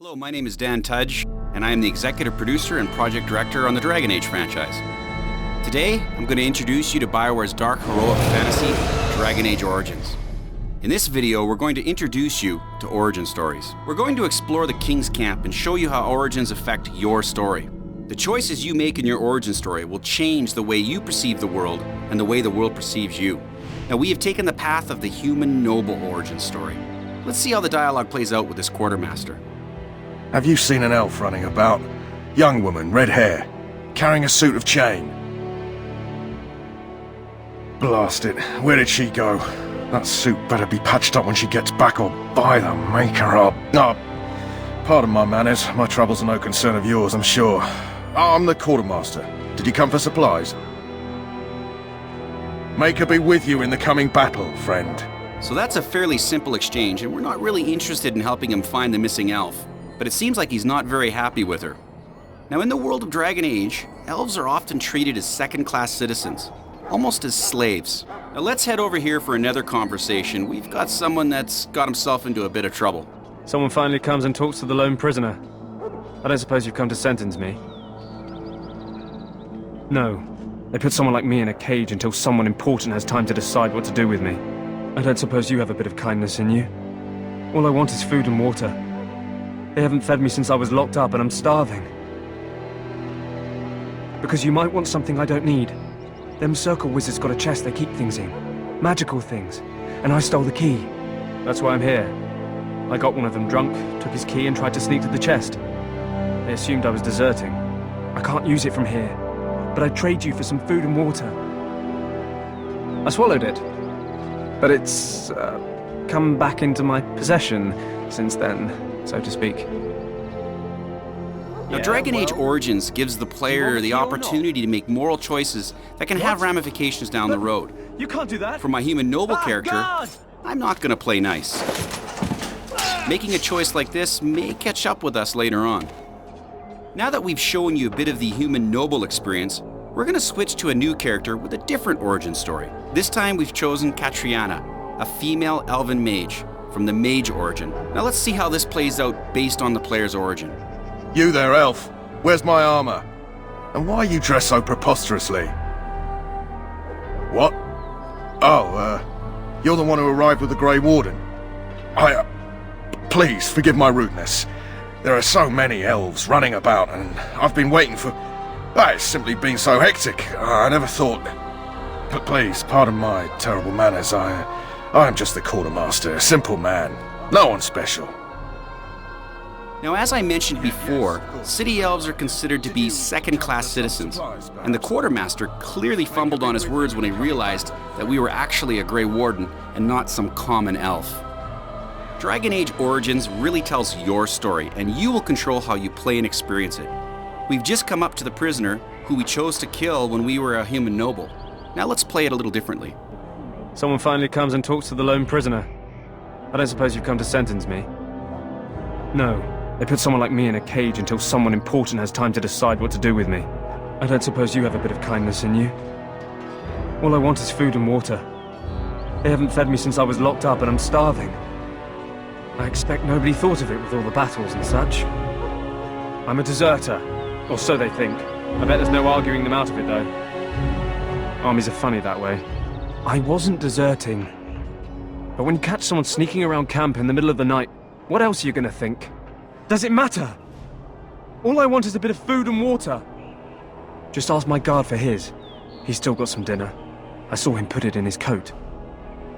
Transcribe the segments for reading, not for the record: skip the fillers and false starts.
Hello, my name is Dan Tudge, and I am the executive producer and project director on the Dragon Age franchise. Today, I'm going to introduce you to BioWare's dark heroic fantasy, Dragon Age Origins. In this video, we're going to introduce you to origin stories. We're going to explore the King's Camp and show you how origins affect your story. The choices you make in your origin story will change the way you perceive the world and the way the world perceives you. Now, we have taken the path of the human noble origin story. Let's see how the dialogue plays out with this quartermaster. Have you seen an elf running about? Young woman, red hair, carrying a suit of chain. Blast it, where did she go? That suit better be patched up when she gets back, or by the maker up. Oh, pardon my manners, my troubles are no concern of yours, I'm sure. I'm the quartermaster. Did you come for supplies? May her be with you in the coming battle, friend. So that's a fairly simple exchange, and we're not really interested in helping him find the missing elf. But it seems like he's not very happy with her. Now, in the world of Dragon Age, elves are often treated as second-class citizens, almost as slaves. Now let's head over here for another conversation. We've got someone that's got himself into a bit of trouble. Someone finally comes and talks to the lone prisoner. I don't suppose you've come to sentence me? No. They put someone like me in a cage until someone important has time to decide what to do with me. I don't suppose you have a bit of kindness in you? All I want is food and water. They haven't fed me since I was locked up and I'm starving. Because you might want something I don't need. Them circle wizards got a chest they keep things in. Magical things. And I stole the key. That's why I'm here. I got one of them drunk, took his key and tried to sneak to the chest. They assumed I was deserting. I can't use it from here. But I'd trade you for some food and water. I swallowed it. But it's come back into my possession since then, so to speak. Now, Dragon Age Origins gives the player the opportunity to make moral choices that can have ramifications down the road. You can't do that! For my human noble character, I'm not going to play nice. Making a choice like this may catch up with us later on. Now that we've shown you a bit of the human noble experience, we're going to switch to a new character with a different origin story. This time we've chosen Katriana, a female elven mage from the mage origin. Now let's see how this plays out based on the player's origin. You there, elf. Where's my armor? And why are you dressed so preposterously? What? Oh, you're the one who arrived with the Grey Warden. Please, forgive my rudeness. There are so many elves running about, and I've been waiting for... It's simply been so hectic. I never thought... But please, pardon my terrible manners. I'm just the quartermaster, a simple man. No one special. Now, as I mentioned before, city elves are considered to be second-class citizens, and the quartermaster clearly fumbled on his words when he realized that we were actually a Grey Warden and not some common elf. Dragon Age Origins really tells your story, and you will control how you play and experience it. We've just come up to the prisoner, who we chose to kill when we were a human noble. Now let's play it a little differently. Someone finally comes and talks to the lone prisoner. I don't suppose you've come to sentence me? No. They put someone like me in a cage until someone important has time to decide what to do with me. I don't suppose you have a bit of kindness in you? All I want is food and water. They haven't fed me since I was locked up and I'm starving. I expect nobody thought of it with all the battles and such. I'm a deserter, or so they think. I bet there's no arguing them out of it, though. Armies are funny that way. I wasn't deserting. But when you catch someone sneaking around camp in the middle of the night, what else are you gonna think? Does it matter? All I want is a bit of food and water. Just ask my guard for his. He's still got some dinner. I saw him put it in his coat.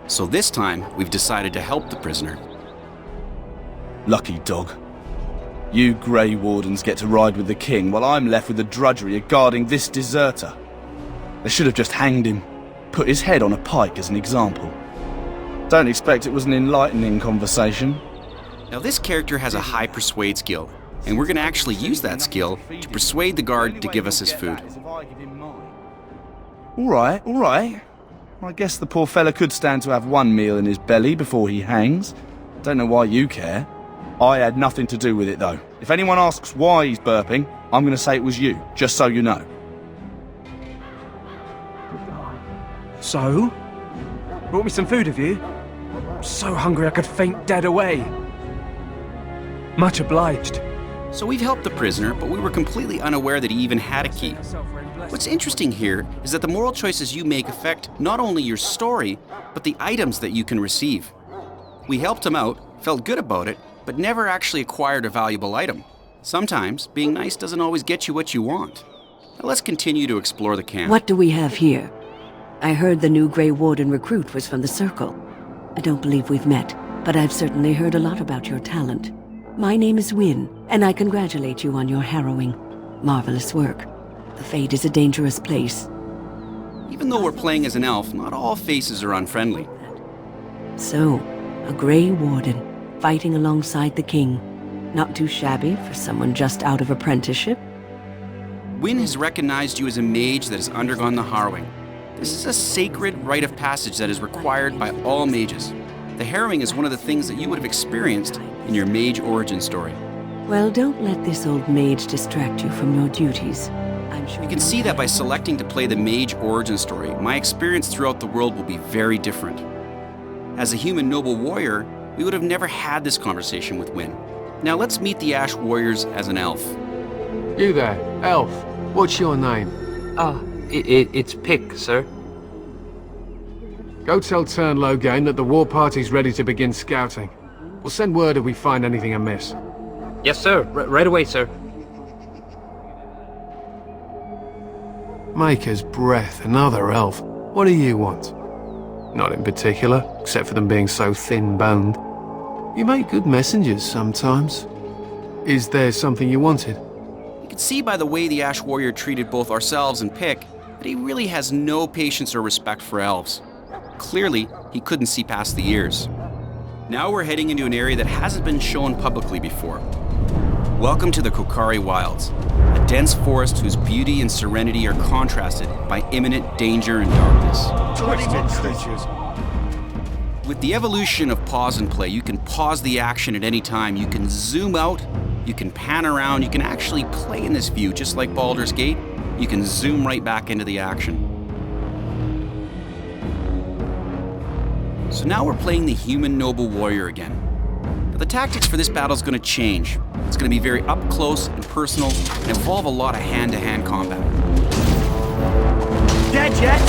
So this time, we've decided to help the prisoner. Lucky dog. You Grey Wardens get to ride with the king, while I'm left with the drudgery of guarding this deserter. They should have just hanged him. Put his head on a pike as an example. Don't expect it was an enlightening conversation. Now this character has a high persuade skill, and we're going to actually use that skill to persuade the guard to give us his food. Alright. I guess the poor fella could stand to have one meal in his belly before he hangs. Don't know why you care. I had nothing to do with it though. If anyone asks why he's burping, I'm going to say it was you, just so you know. So? Brought me some food, have you? I'm so hungry I could faint dead away. Much obliged. So we've helped the prisoner, but we were completely unaware that he even had a key. What's interesting here is that the moral choices you make affect not only your story, but the items that you can receive. We helped him out, felt good about it, but never actually acquired a valuable item. Sometimes, being nice doesn't always get you what you want. Now let's continue to explore the camp. What do we have here? I heard the new Grey Warden recruit was from the Circle. I don't believe we've met, but I've certainly heard a lot about your talent. My name is Wynne, and I congratulate you on your harrowing, marvelous work. The Fade is a dangerous place. Even though we're playing as an elf, not all faces are unfriendly. So, a Grey Warden, fighting alongside the King. Not too shabby for someone just out of apprenticeship. Wynne has recognized you as a mage that has undergone the harrowing. This is a sacred rite of passage that is required by all mages. The harrowing is one of the things that you would have experienced in your mage origin story. Well, don't let this old mage distract you from your duties. I'm sure You can see that by selecting to play the mage origin story, my experience throughout the world will be very different. As a human noble warrior, we would have never had this conversation with Wynne. Now let's meet the Ash Warriors as an elf. You there, elf. What's your name? It's Pick, sir. Go tell Turn Loghain that the war party's ready to begin scouting. We'll send word if we find anything amiss. Yes, sir. Right away, sir. Maker's Breath, another elf. What do you want? Not in particular, except for them being so thin-boned. You make good messengers sometimes. Is there something you wanted? You can see by the way the Ash Warrior treated both ourselves and Pick that he really has no patience or respect for elves. Clearly, he couldn't see past the years. Now we're heading into an area that hasn't been shown publicly before. Welcome to the Kokari Wilds, a dense forest whose beauty and serenity are contrasted by imminent danger and darkness. Twisted stitches. With the evolution of pause and play, you can pause the action at any time. You can zoom out, you can pan around, you can actually play in this view, just like Baldur's Gate. You can zoom right back into the action. So now we're playing the human noble warrior again. Now the tactics for this battle is going to change. It's going to be very up close and personal and involve a lot of hand-to-hand combat. Dead yet?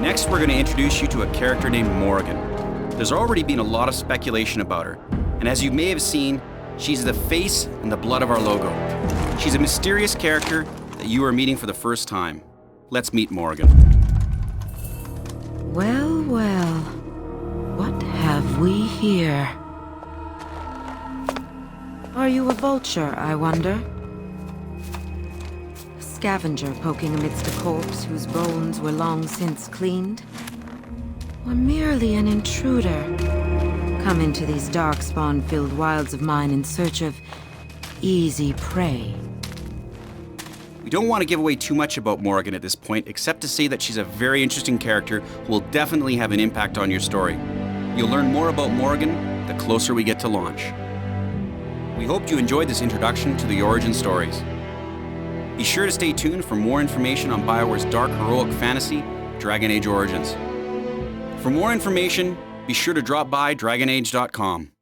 Next, we're going to introduce you to a character named Morrigan. There's already been a lot of speculation about her, and as you may have seen, she's the face and the blood of our logo. She's a mysterious character that you are meeting for the first time. Let's meet Morrigan. Well, well. What have we here? Are you a vulture, I wonder? A scavenger poking amidst a corpse whose bones were long since cleaned? Or merely an intruder? Come into these darkspawn-filled wilds of mine in search of easy prey. We don't want to give away too much about Morrigan at this point, except to say that she's a very interesting character who will definitely have an impact on your story. You'll learn more about Morrigan the closer we get to launch. We hope you enjoyed this introduction to the origin stories. Be sure to stay tuned for more information on BioWare's dark heroic fantasy, Dragon Age Origins. For more information, be sure to drop by DragonAge.com.